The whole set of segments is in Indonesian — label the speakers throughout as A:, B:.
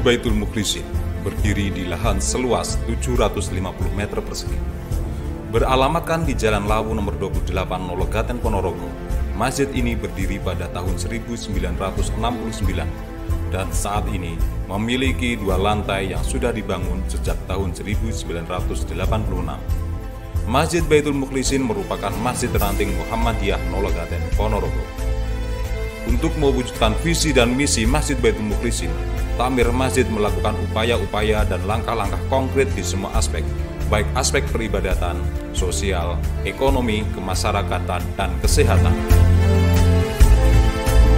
A: Baitul Mukhlisin berdiri di lahan seluas 750 meter persegi. Beralamatkan di Jalan Lawu nomor 28 Nologaten, Ponorogo, masjid ini berdiri pada tahun 1969 dan saat ini memiliki 2 lantai yang sudah dibangun sejak tahun 1986. Masjid Baitul Mukhlisin merupakan masjid ranting Muhammadiyah Nologaten, Ponorogo. Untuk mewujudkan visi dan misi Masjid Baitul Mukhlisin, Takmir Masjid melakukan upaya-upaya dan langkah-langkah konkret di semua aspek, baik aspek peribadatan, sosial, ekonomi, kemasyarakatan, dan kesehatan.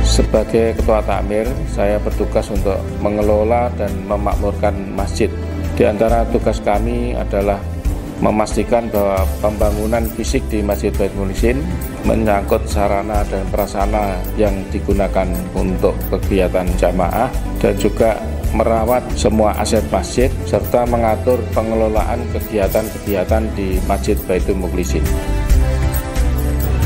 B: Sebagai Ketua Takmir, saya bertugas untuk mengelola dan memakmurkan masjid. Di antara tugas kami adalah memastikan bahwa pembangunan fisik di Masjid Baitul Mukhlisin menyangkut sarana dan prasarana yang digunakan untuk kegiatan jamaah dan juga merawat semua aset masjid serta mengatur pengelolaan kegiatan-kegiatan di Masjid Baitul Mukhlisin.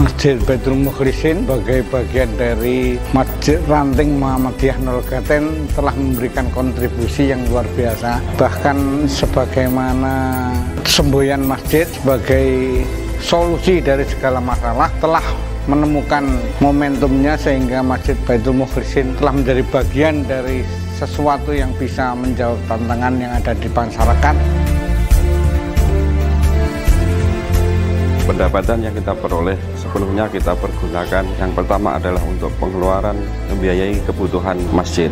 C: Masjid Baitul Mukhlisin sebagai bagian dari Masjid Ranting Muhammadiyah Nologaten telah memberikan kontribusi yang luar biasa. Bahkan sebagaimana semboyan masjid sebagai solusi dari segala masalah telah menemukan momentumnya sehingga Masjid Baitul Mukhlisin telah menjadi bagian dari sesuatu yang bisa menjawab tantangan yang ada di masyarakat.
D: Pendapatan yang kita peroleh sepenuhnya kita pergunakan. Yang pertama adalah untuk pengeluaran membiayai kebutuhan masjid.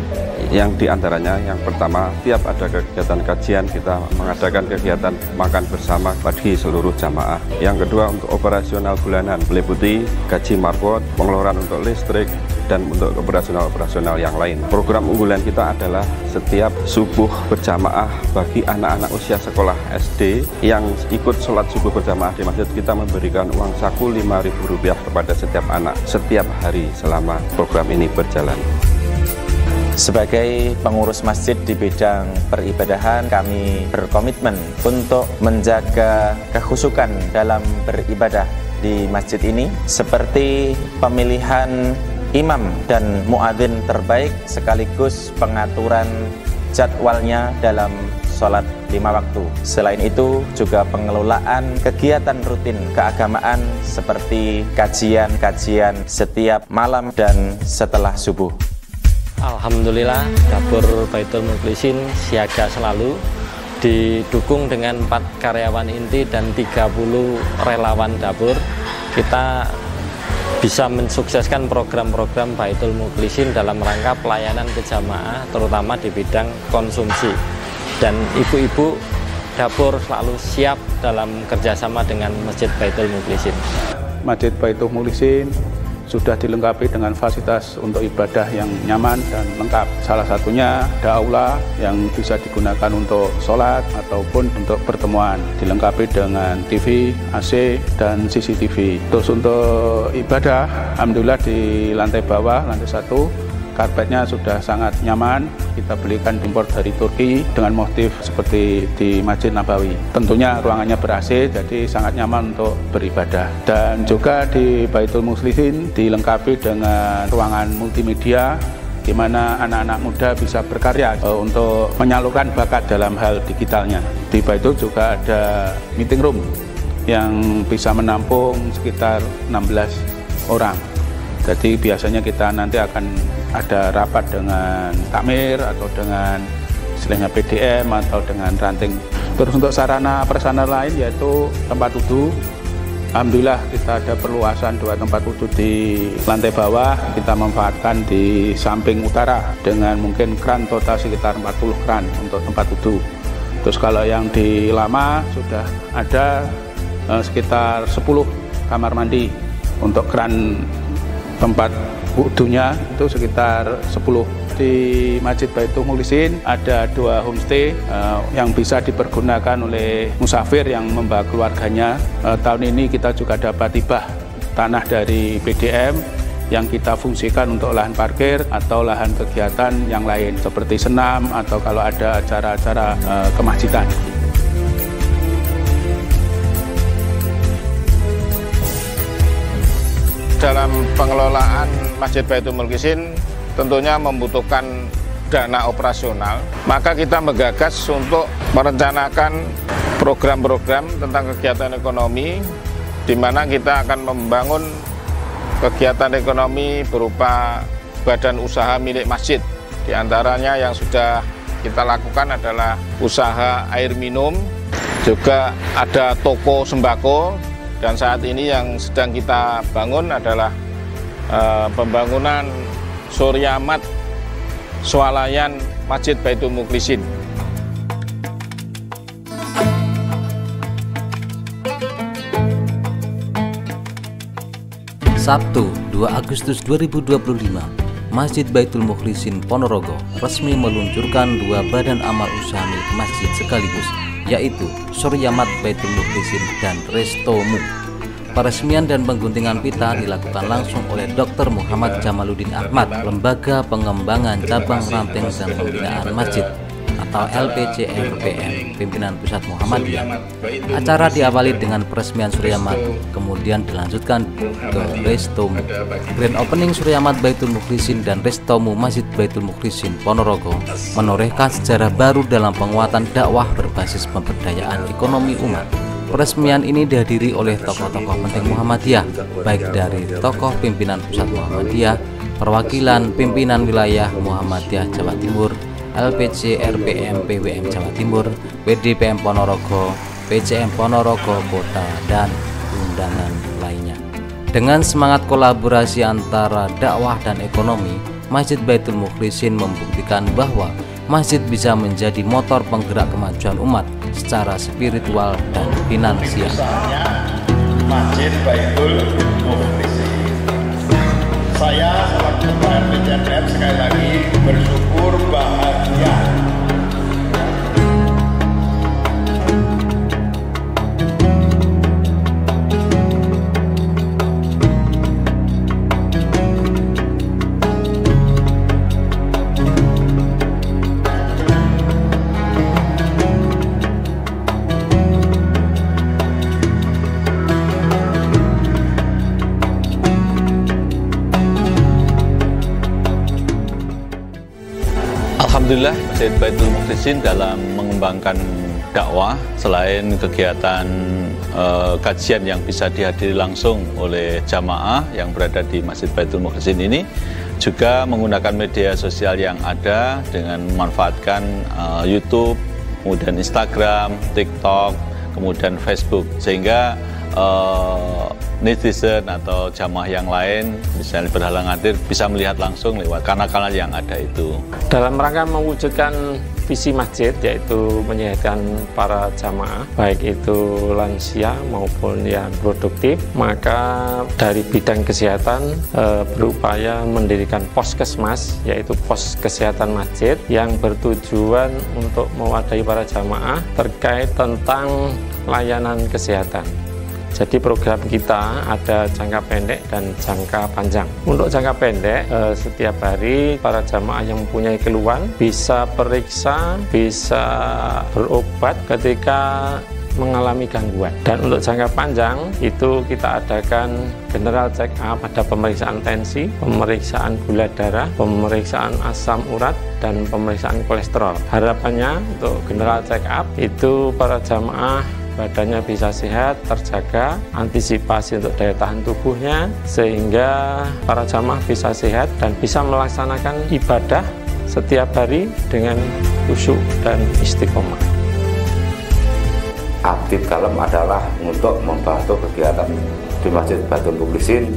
D: Yang diantaranya, yang pertama, tiap ada kegiatan kajian kita mengadakan kegiatan makan bersama bagi seluruh jamaah. Yang kedua, untuk operasional bulanan meliputi gaji marbot, pengeluaran untuk listrik, dan untuk operasional yang lain. Program unggulan kita adalah setiap subuh berjamaah bagi anak-anak usia sekolah SD yang ikut sholat subuh berjamaah di masjid, kita memberikan uang saku Rp5.000 kepada setiap anak setiap hari selama program ini berjalan.
E: Sebagai pengurus masjid di bidang peribadahan, kami berkomitmen untuk menjaga kekhusyukan dalam beribadah di masjid ini, seperti pemilihan imam dan muadzin terbaik sekaligus pengaturan jadwalnya dalam sholat 5 waktu. Selain itu juga pengelolaan kegiatan rutin keagamaan seperti kajian-kajian setiap malam dan setelah subuh.
F: Alhamdulillah, Dapur Baitul Mukhlisin siaga selalu, didukung dengan 4 karyawan inti dan 30 relawan dapur. Kita bisa mensukseskan program-program Baitul Mukhlisin dalam rangka pelayanan ke jamaah, terutama di bidang konsumsi. Dan ibu-ibu dapur selalu siap dalam kerjasama dengan Masjid Baitul Mukhlisin.
G: Masjid Baitul Mukhlisin sudah dilengkapi dengan fasilitas untuk ibadah yang nyaman dan lengkap. Salah satunya ada aula yang bisa digunakan untuk sholat ataupun untuk pertemuan. Dilengkapi dengan TV, AC, dan CCTV. Terus untuk ibadah, alhamdulillah di lantai bawah, lantai 1, karpetnya sudah sangat nyaman. Kita belikan impor dari Turki dengan motif seperti di Masjid Nabawi. Tentunya ruangannya ber-AC, jadi sangat nyaman untuk beribadah. Dan juga di Baitul Mukhlisin dilengkapi dengan ruangan multimedia, di mana anak-anak muda bisa berkarya untuk menyalurkan bakat dalam hal digitalnya. Di Baitul juga ada meeting room yang bisa menampung sekitar 16 orang. Jadi biasanya kita nanti akan ada rapat dengan takmir atau dengan istilahnya PDM atau dengan ranting. Terus untuk sarana prasarana lain yaitu tempat wudhu. Alhamdulillah kita ada perluasan 2 tempat wudhu di lantai bawah. Kita manfaatkan di samping utara dengan mungkin kran total sekitar 40 kran untuk tempat wudhu. Terus kalau yang di lama sudah ada sekitar 10 kamar mandi. Untuk kran tempat wudhunya itu sekitar 10. Di Masjid Baitul Mukhlisin ada 2 homestay yang bisa dipergunakan oleh musafir yang membawa keluarganya. Tahun ini kita juga dapat hibah tanah dari PDM yang kita fungsikan untuk lahan parkir atau lahan kegiatan yang lain seperti senam atau kalau ada acara-acara kemasjidan.
H: Dalam pengelolaan Masjid Baitul Mukhlisin tentunya membutuhkan
B: dana operasional, maka kita menggagas untuk merencanakan program-program tentang kegiatan ekonomi, di mana kita akan membangun kegiatan ekonomi berupa badan usaha milik masjid. Di antaranya yang sudah kita lakukan adalah usaha air minum, juga ada toko sembako, dan saat ini yang sedang kita bangun adalah pembangunan Suryamat Swalayan Masjid Baitul Mukhlisin.
H: Sabtu, 2 Agustus 2025, Masjid Baitul Mukhlisin Ponorogo resmi meluncurkan 2 badan amal usaha milik masjid sekaligus, yaitu Suryamat Baitul Mukhlisin dan Restomu. Peresmian dan pengguntingan pita dilakukan langsung oleh Dr. Muhammad Jamaluddin Ahmad, Lembaga Pengembangan Cabang Ranting dan Pembinaan Masjid atau LPCRPM, Pimpinan Pusat Muhammadiyah. Acara diawali dengan peresmian Suryamat, kemudian dilanjutkan ke Restomu. Grand opening Suryamat Baitul Mukhlisin dan Restomu Masjid Baitul Mukhlisin Ponorogo menorehkan sejarah baru dalam penguatan dakwah berbasis pemberdayaan ekonomi umat. Peresmian ini dihadiri oleh tokoh-tokoh penting Muhammadiyah, baik dari tokoh pimpinan Pusat Muhammadiyah, perwakilan pimpinan wilayah Muhammadiyah Jawa Timur, LPC RPM PWM Jawa Timur, PDPM Ponorogo, PCM Ponorogo Kota, dan undangan lainnya. Dengan semangat kolaborasi antara dakwah dan ekonomi, Masjid Baitul Mukhlisin membuktikan bahwa masjid bisa menjadi motor penggerak kemajuan umat secara spiritual dan finansial.
I: Masjid Baitul Mukhlisin. Saya selaku Ketua RPCRPM sekali lagi bersyukur bahagia.
J: Alhamdulillah, Masjid Baitul Mukhlisin dalam mengembangkan dakwah, selain kegiatan kajian yang bisa dihadiri langsung oleh jamaah yang berada di Masjid Baitul Mukhlisin ini, juga menggunakan media sosial yang ada dengan memanfaatkan YouTube, kemudian Instagram, TikTok, kemudian Facebook, sehingga netizen atau jamaah yang lain, misalnya berhalang hadir, bisa melihat langsung lewat kanal-kanal yang ada itu.
F: Dalam rangka mewujudkan visi masjid, yaitu menyehatkan para jamaah, baik itu lansia maupun yang produktif, maka dari bidang kesehatan berupaya mendirikan Poskesmas, yaitu pos kesehatan masjid, yang bertujuan untuk mewadahi para jamaah terkait tentang layanan kesehatan. Jadi program kita ada jangka pendek dan jangka panjang. Untuk jangka pendek, setiap hari para jamaah yang mempunyai keluhan bisa periksa, bisa berobat ketika mengalami gangguan. Dan untuk jangka panjang itu kita adakan general check up, ada pemeriksaan tensi, pemeriksaan gula darah, pemeriksaan asam urat, dan pemeriksaan kolesterol. Harapannya untuk general check up itu para jamaah badannya bisa sehat, terjaga, antisipasi untuk daya tahan tubuhnya, sehingga para jamaah bisa sehat dan bisa melaksanakan ibadah setiap hari dengan khusyuk dan istiqomah.
K: Abdi dalam adalah untuk membantu kegiatan di Masjid Baitul Mukhlisin,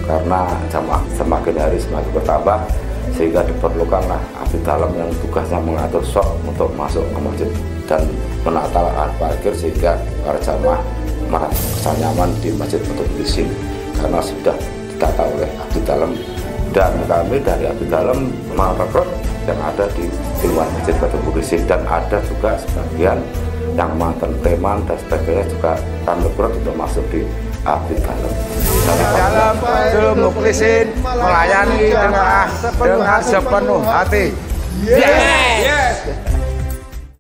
K: karena jamaah semakin hari semakin bertambah, sehingga diperlukanlah abdi dalam yang tugasnya mengatur sok untuk masuk ke masjid dan menata lahan parkir, sehingga para jamaah merasa nyaman di Masjid Baitul Mukhlisin karena sudah ditata oleh abdi dalam. Dan kami dari abdi dalam merekrut yang ada di luar Masjid Baitul Mukhlisin, dan ada juga sebagian yang mantan preman dan sebagainya juga kami rekrut untuk masuk di abdi dalam.
C: Dalam Baitul Mukhlisin melayani dengan sepenuh hati.